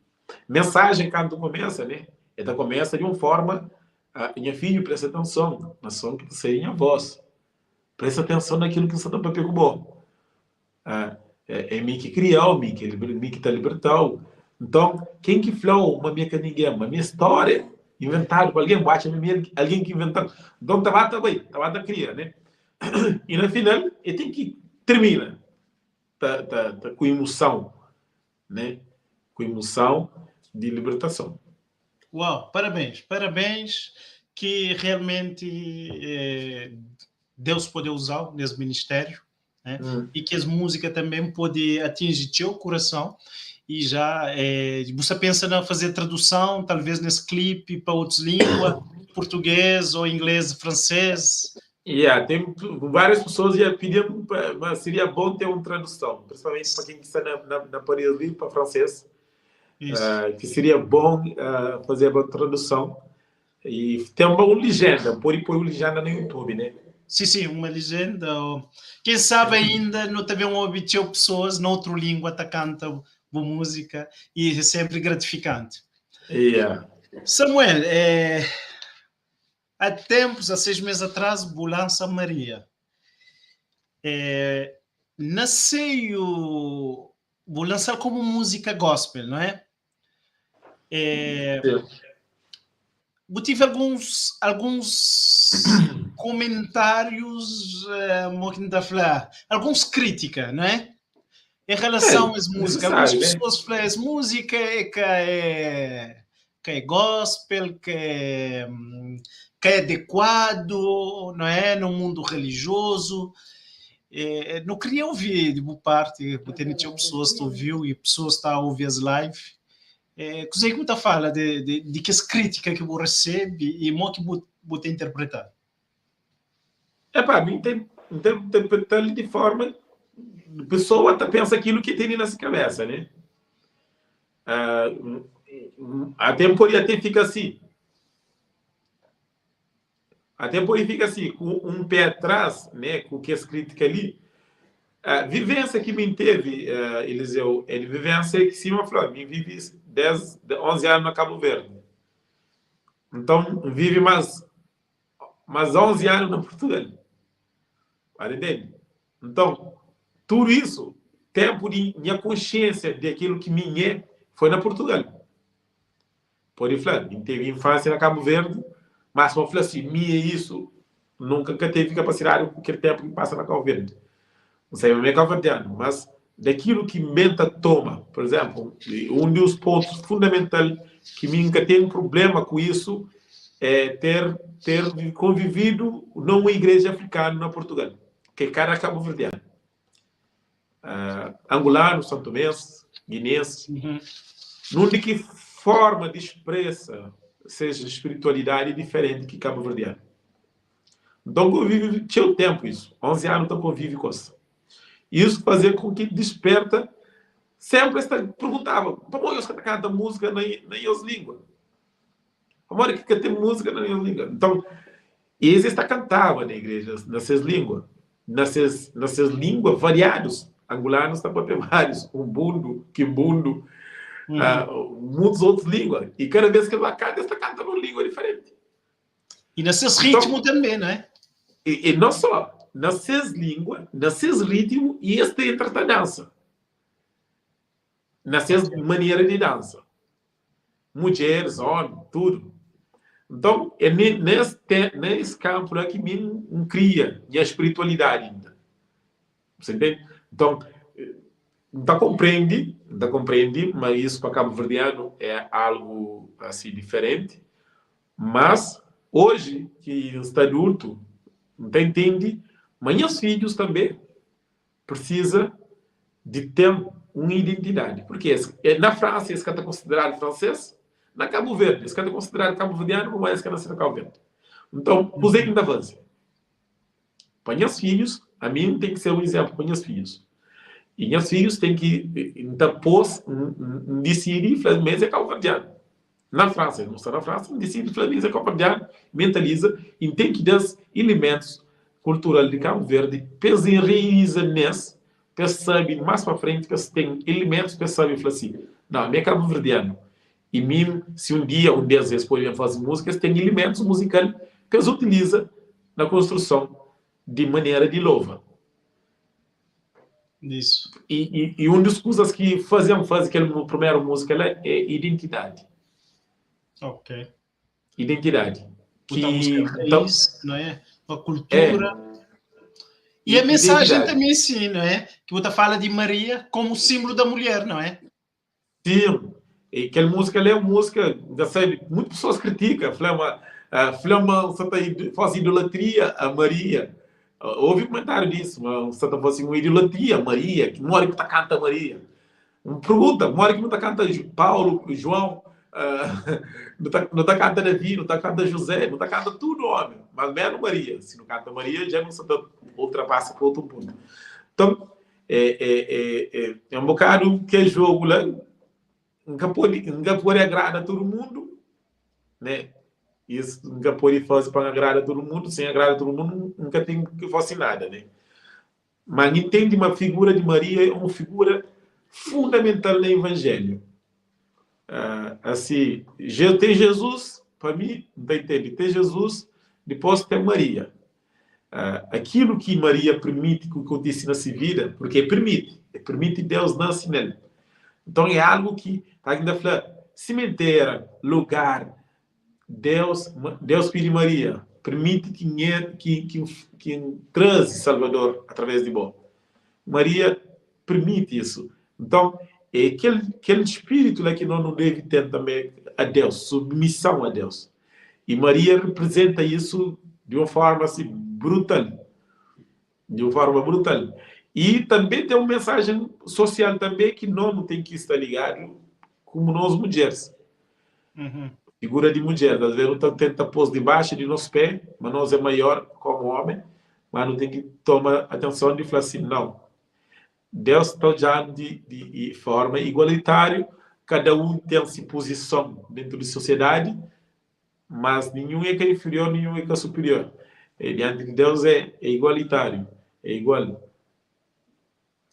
Mensagem, quando começa, né? Ela começa de uma forma, minha filha, presta atenção na som que você tem a voz. Presta atenção naquilo que você está para pegar bom. É mim que criou, mim que está libertou. Então, quem que falou uma minha que ninguém, uma minha história inventada por alguém, bate alguém que inventou. Então, estava bem, estava a criar, né? E no final, ele tem que termina com emoção, né? Com emoção de libertação. Uau, parabéns, que realmente Deus pode usar nesse ministério, né? E que as músicas também podem atingir teu coração. E já você pensa em fazer tradução, talvez nesse clipe para outras línguas, português ou inglês, francês? Tem várias pessoas já pediam, mas seria bom ter uma tradução, principalmente para quem está na Paris para francês, que seria bom fazer a tradução. E tem uma legenda, pode pôr uma legenda no YouTube, né? Sim, uma legenda. Quem sabe ainda não teve obter pessoas noutra língua que cantam boa música, e é sempre gratificante. Samuel, há 6 meses atrás, Bulança Maria. Nasceu Bulança como música gospel, não é? Eu tive alguns comentários, alguns críticas, não é? Em relação às músicas. Algumas pessoas falam que música é gospel, que é adequado, não é? No mundo religioso. Não queria ouvir de boa parte, porque tinha pessoas que ouviu e pessoas que estão a ouvir as lives. Coisa que você fala de que as críticas que você recebe e como que você interpretar? Mim tem interpretar de forma a pessoa pensa aquilo que tem na sua cabeça, né? Até fica assim. Até pode ficar assim, com um pé atrás, né? Com que as críticas ali. A vivência que me teve, Eliseu, é vivência que sim, uma flor. Me vive 11 anos na Cabo Verde. Então, vive mais 11 anos na Portugal. Entende? Então, tudo isso, tempo de minha consciência daquilo que minha foi na Portugal. Pode falar, teve infância na Cabo Verde, mas eu falei assim, minha isso, nunca teve capacidade com aquele tempo que passa na Cabo Verde. Não sei, é cabo-verdiano, mas daquilo que menta toma. Por exemplo, um dos pontos fundamentais que nunca tem problema com isso é ter convivido numa igreja africana na Portugal, que é cara cabo-verdiano. Angolano, santomense, guinense, não de que forma de expressa seja espiritualidade diferente que cabo-verdiano. Então, convive, tinha o tempo isso. 11 anos, então convive com isso. Isso fazia com que desperta, sempre perguntava, como eu canta música na língua? Como é que tem música na língua? Então, eles cantavam na igreja, nessas línguas. Nessas línguas variadas. Angolanos também tem vários. Umbundo, Quimbundo, muitas outras línguas. E cada vez que ela canta, está cantando uma língua diferente. E nesses ritmos também, não é? E não só. Nessas línguas, nesses ritmos, e este entra a dança. Nessas maneiras de dança. Mulheres, homens, tudo. Então, é nesse campo que me cria a espiritualidade ainda. Você entende? Então, não compreende, mas isso para cabo-verdiano é algo assim diferente. Mas, hoje, que está adulto, não entende, mas os filhos também precisam de ter uma identidade. Porque na França, eles estão considerados francês, na Cabo Verde, eles estão considerados cabo-verdiano, mas eles estão nascendo Cabo Verde. Então, usei ainda avanço. Para meus filhos, a mim tem que ser um exemplo para meus filhos. E meus filhos têm que, então, decidir, mas é cabo-verdiano. Na França, não está na França, decide, é cabo-verdiano, mentaliza, e tem que dar elementos culturais de Cabo Verde, pensa em enraiza nesse, percebe mais para frente, que tem elementos, percebe e assim, não, é cabo-verdiano. E mesmo se um dia eles podem fazer músicas, tem elementos musicais que eles utilizam na construção de maneira de louva. Isso. E uma das coisas que faziam aquela primeira música é identidade. Ok. Identidade. Que música então, raiz, não é? A cultura. E a mensagem também sim, não é? Que você fala de Maria como símbolo da mulher, não é? Sim. E aquela música é uma música, sabe, muitas pessoas criticam, faz idolatria a Maria. Houve comentário disso, mas você faz uma idolatria a Maria, que mora que está canta Maria. Pergunta, mora que não está canta Paulo, João, não está canta Davi, não está canta José, não está canta tudo, homem. Mas menos Maria. Se não canta Maria, já não se ultrapassa para outro ponto. Então, é um bocado que é jogo lá. Nunca pode agradar a todo mundo, né? Isso nunca pode fazer para agradar a todo mundo, sem agradar a todo mundo, nunca tem que fazer nada, né? Mas entende, uma figura de Maria é uma figura fundamental no Evangelho. Assim, tem Jesus, para mim, não entende? Tem Jesus, depois tem Maria. Aquilo que Maria permite que aconteça nessa vida, porque permite Deus nasce nele. Então é algo que ainda fala cemitério, lugar, Deus Filho de Maria, permite que traz Salvador através de vós. Maria permite isso. Então, é aquele espírito lá que nós não deve ter também a Deus, submissão a Deus. E Maria representa isso de uma forma assim brutal. De uma forma brutal. E também tem uma mensagem social também que nós não tem que estar ligado como nós mulheres. Figura de mulher. Às vezes nós tenta pôr debaixo de nosso pé, mas nós é maior como homem, mas não tem que tomar atenção de falar assim, não. Deus está já de forma igualitária, cada um tem a sua posição dentro da sociedade, mas nenhum é que é inferior, nenhum é que é superior. Diante de Deus é igualitário, é igual.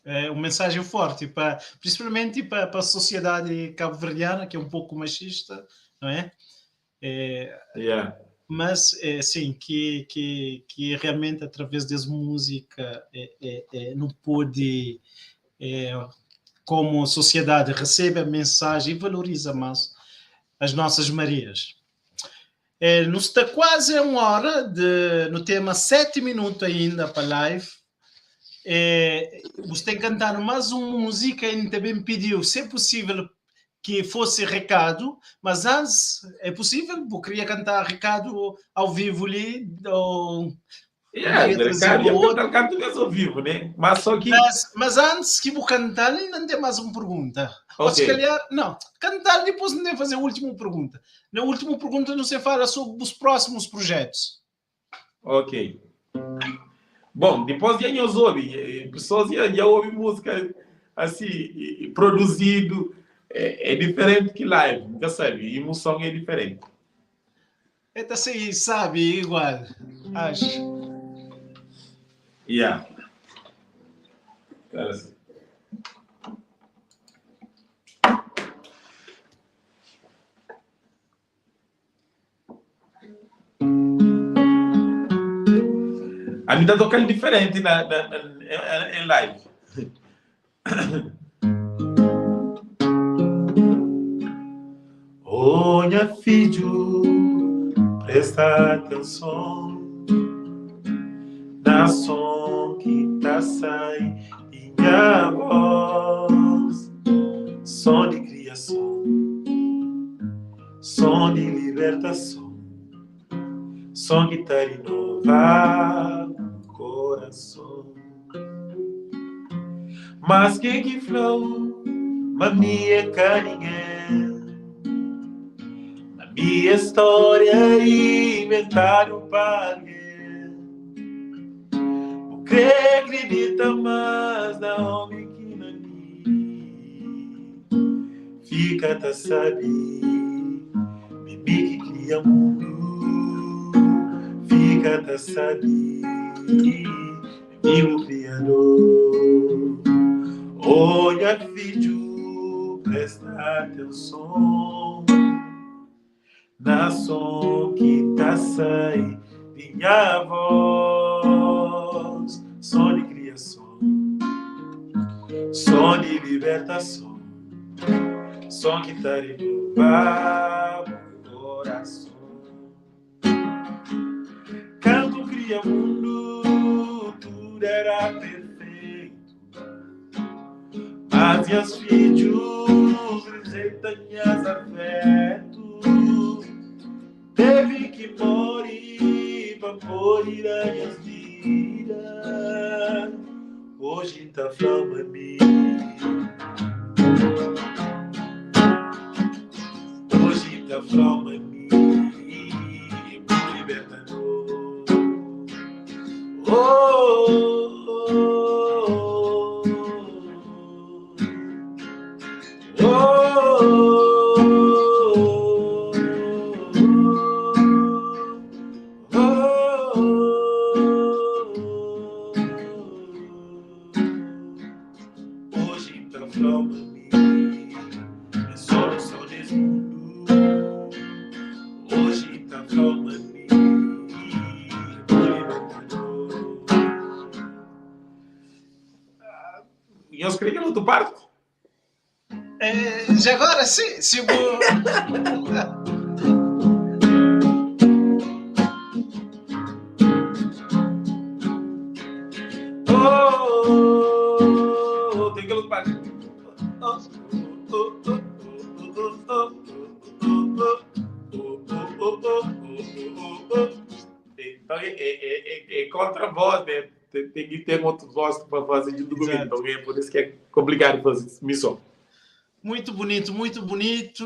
É uma mensagem forte, principalmente para a sociedade cabo-verdiana, que é um pouco machista, não é? Mas, sim, que realmente, através dessa música, não pode, como sociedade, recebe a mensagem e valoriza mais as nossas Marias. Nos está quase uma hora, no tema 7 minutos ainda para a live. você tem que cantar mais uma música e também pediu, se é possível, que fosse recado, mas antes é possível, eu queria cantar recado ao vivo ali, ou queria trazer recado, o outro. eu canto mesmo ao vivo, né? Mas só que... Mas antes que vou cantar, ainda tem mais uma pergunta. Ou se Ok. calhar, não, cantar depois não é fazer a última pergunta. Na última pergunta não se fala sobre os próximos projetos. Ok. Bom, depois já nós ouvimos, pessoas já ouvem música assim, produzido, é diferente que live, já sabe, emoção é diferente. Então, assim, sabe, igual, acho. Yeah. Cara, sim. A mim está tocando diferente em live. Olha, filho, presta atenção na som que tá saindo minha voz. Som de criação, som de libertação, som que tá renovado no coração. Mas quem que flow, mami é ninguém. Na minha história inventaram para alguém. O que acredita mais na homem que na mim. Fica tá sabe, mimi que cria mundo. Fica tá sabe, mimi o criador. Olha, filho, presta atenção na som que tá saindo minha voz. Som de criação, som de libertação, som que tá renovado no coração. Canto cria mundo, tudo era perfeito. Mas e as filhos rejeitam minhas afetos. Teve que morir pra morir as minhas vidas. Hoje tá falando em mim. Hoje tá falando em mim. Meu libertador. Oh, oh, oh, hoje tá falando em mim. É solução desse mundo. Hoje tá falando em mim. E eu creio que é muito parte. Já agora, se vou... Tem que lutar. Então é contra-voz, né? Tem que ter outra voz para fazer de documento. Então é por isso que é complicado fazer missão. Muito bonito.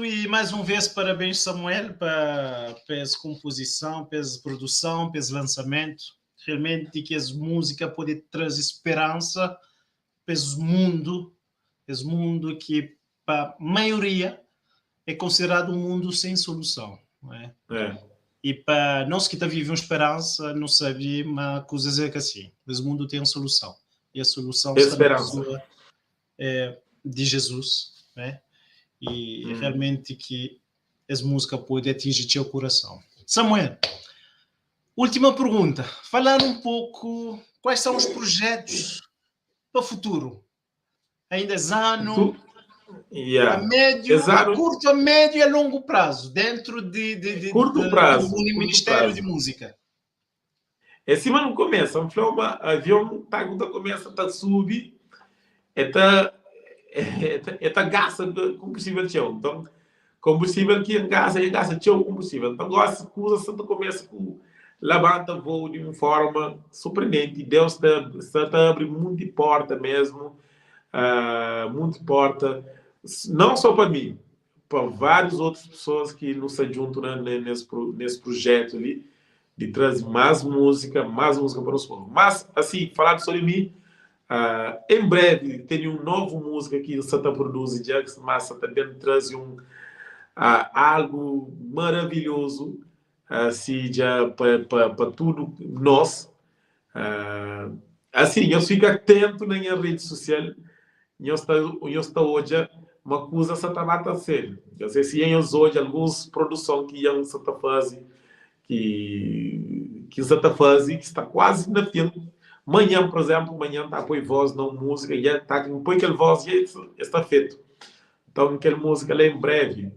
E mais uma vez, parabéns, Samuel, para essa composição, para essa produção, para esse lançamento. Realmente que essa música pode trazer esperança para esse mundo que, para a maioria, é considerado um mundo sem solução. Não é? E para nós que está vivendo esperança, não sabemos, mas coisas é que assim, esse mundo tem uma solução. E a solução está na pessoa de Jesus. Né? E realmente que essa música pode atingir teu coração. Samuel, última pergunta. Falar um pouco quais são os projetos para o futuro. Ainda esse ano, a médio, a curto, a médio e a longo prazo, dentro curto prazo, do Ministério de Música. É cima não começa, um flow, avião tá começa a subir, é gasta combustível teu. Então, combustível que gasta teu combustível. Então, gosta coisa Santa começa com levanta voo de uma forma surpreendente. Deus está abre muita porta mesmo, muita porta, não só para mim, para várias outras pessoas que nos ajuntam, né, nesse projeto ali, de trazer mais música para os povos. Mas, assim, falar sobre mim, em breve, tem um novo música que Santa produz, mas também traz algo maravilhoso, assim, para tudo nós. Assim, eu fico atento na minha rede social, eu estou hoje uma coisa que está a ser. Eu sei se eu hoje algumas produções que eu está fazendo, que está fazendo, que está quase na fim. Manhã, por exemplo, amanhã está a pôr voz na música, e está põe aquela voz e está feito. Então, aquela música lá em breve,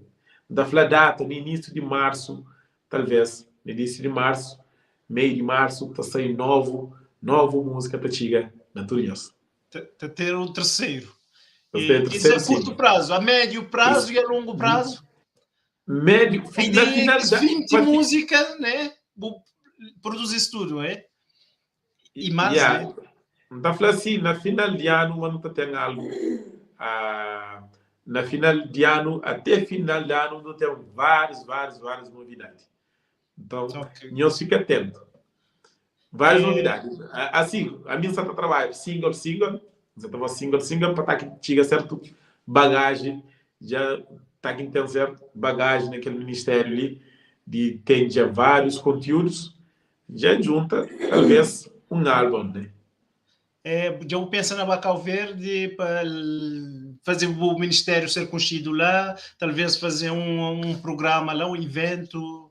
da data, no início de março, talvez, no início de março, meio de março, está saindo nova música para Tiga na Turinhos. Ter o terceiro. Isso é a curto prazo, a médio prazo e a longo prazo. Médio, A ideia é que 20 músicas, né? Produzir isso tudo, é? E mais, né? Então, falando assim, na final de ano, não tem algo. Na final de ano, até final de ano, não tem várias novidades. Então, nós fica atento. Várias novidades. Assim, a minha está trabalho single, já estava single, para estar que chega certo bagagem, já está que tem certo bagagem naquele ministério ali, de tem já vários conteúdos, já junta, talvez, um álbum, né? Eu penso na Bacau Verde para fazer o ministério ser conhecido lá, talvez fazer um programa lá, um evento.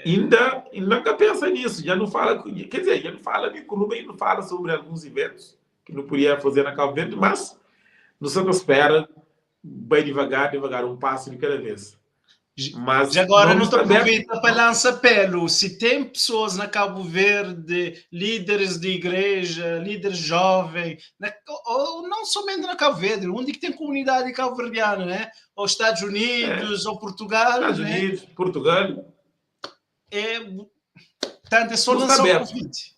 Ainda nunca pensa nisso, já não fala, quer dizer, já não fala de clube, não fala sobre alguns eventos que não podia fazer na Cabo Verde, mas não se espera, bem devagar, um passo de cada vez. Mas já agora não te aproveita para lançar apelo. Se tem pessoas na Cabo Verde, líderes de igreja, líderes jovens, ou não somente na Cabo Verde, onde que tem comunidade cabo-verdiana, né? Ou Estados Unidos, ou Portugal. Estados Unidos, Portugal. Portanto, é só lançar o convite.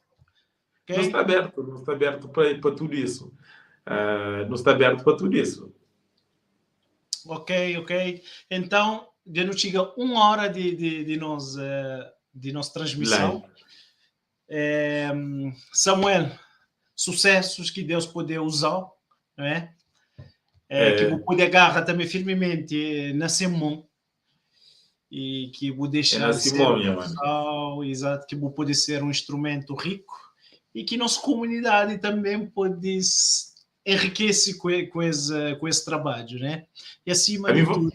Não está aberto para tudo isso. Não está aberto para tudo isso. Ok. Então, já nos chega 1 hora de nossa transmissão. Samuel, sucessos que Deus poder usar, não é? Que vou poder agarrar também firmemente na Simão e que vou deixar exato, que vou poder ser um instrumento rico e que nossa comunidade também pode enriquecer com esse trabalho, né? E acima de tudo,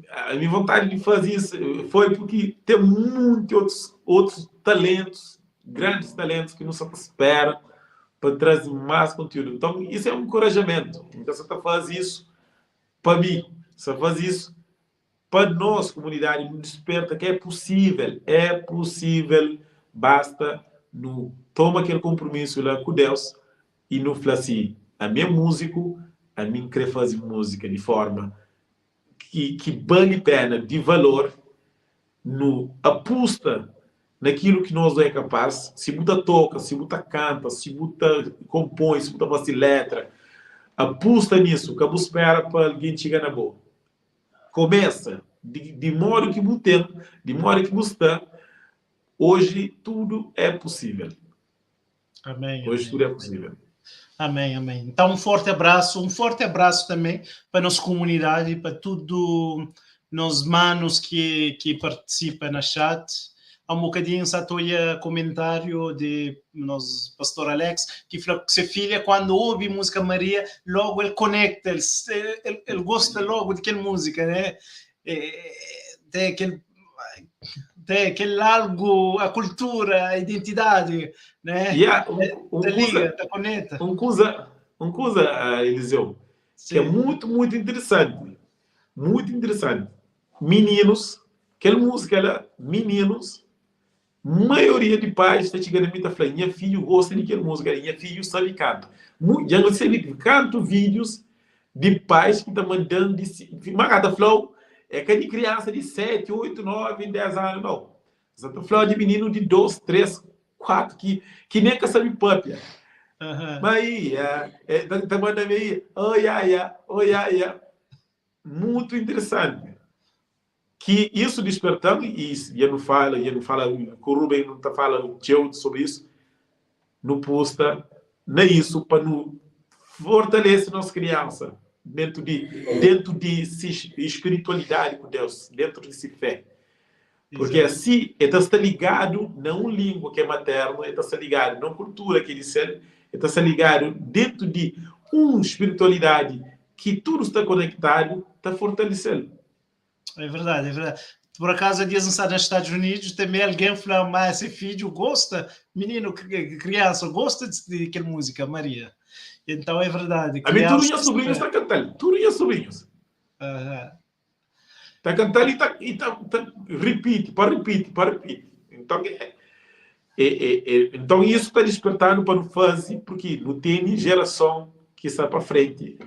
a minha vontade de fazer isso foi porque tem muitos outros talentos, grandes talentos que não se espera para trazer mais conteúdo. Então, isso é um encorajamento. Então, você está fazendo isso para mim, você faz isso para nós, comunidade, nos desperta que é possível, basta toma aquele compromisso lá com Deus e não fala assim, a minha músico, a mim quer fazer música de forma que vale a pena, de valor, aposta naquilo que nós é capaz, se muita toca, se muita canta, se muita compõe, se muita faz letra, aposta nisso, que você espera para alguém chegar na boa. Começa, de modo que você tem, de modo que você está, hoje tudo é possível. Amém. Hoje tudo é possível. Amém. Então, um forte abraço também para a nossa comunidade, para todos os manos que participam na chat. Há um bocadinho só estou a comentário de nosso pastor Alex, que falou que seu filho, quando ouve música Maria, logo ele conecta, ele gosta logo daquela música, né? Tem aquele algo, a cultura, a identidade, né? Da conecta. Uma coisa, Eliseu, que é muito interessante. Meninos, aquela música, meninos, maioria de pais está chegando a mim e está falando, minha filho gosta de aquela música, minha filho sabe canto. Já não sei canto vídeos de pais que estão mandando de Magada Flow, é que é de criança de 7, 8, 9, 10 anos, não. Santa Flow é de menino de 2, 3, 4, que nem que sabe papia. Mas aí, tá mandando aí, oi, muito interessante. Que isso despertando, e eu não falo, que o Rubem não está falando sobre isso, não posta nem isso para não fortalecer nossa criança dentro de espiritualidade com Deus, dentro de fé. Porque Exato. assim, está ligado não língua que é materno, está ligado não cultura que ele serve, está ligado dentro de uma espiritualidade que tudo está conectado, está fortalecendo. É verdade, é verdade. Por acaso, dias nos Estados Unidos, também alguém falou, mas esse filho gosta, menino, criança, gosta de aquela música, Maria. Então é verdade. A mim, tudo minhas sobrinhos está cantando, tudo minhas sobrinhos. Está cantando e está repite. Então, então isso está despertando para o fãs, porque não tem geração que está para frente,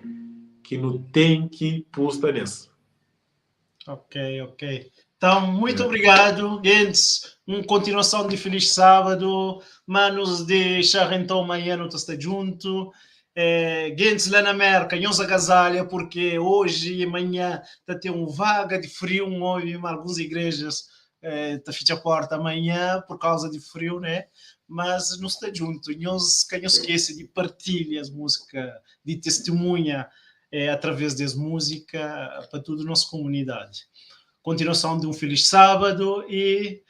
que não tem que postar nisso. Ok. Então, muito obrigado, gente. Uma continuação de feliz sábado. Manos de então amanhã não está junto. Gente lá na América, não se agasalha, porque hoje e amanhã está tendo uma vaga de frio. Em algumas igrejas está fechando a porta amanhã por causa de frio, né? Mas não está junto. Não esqueça de partilhar as músicas, de testemunha através das músicas para toda a nossa comunidade. Continuação de um feliz sábado e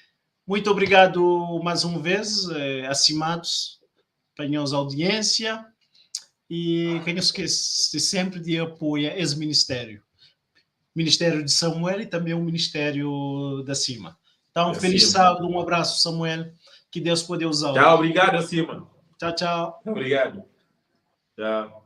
muito obrigado mais uma vez, acimados, para a nossa audiência e que não esqueça sempre de apoiar esse ministério de Samuel e também o ministério da Cima. Então, feliz sábado, um abraço, Samuel, que Deus pode usar. Tchau, obrigado, Cima. Tchau. Obrigado. Tchau.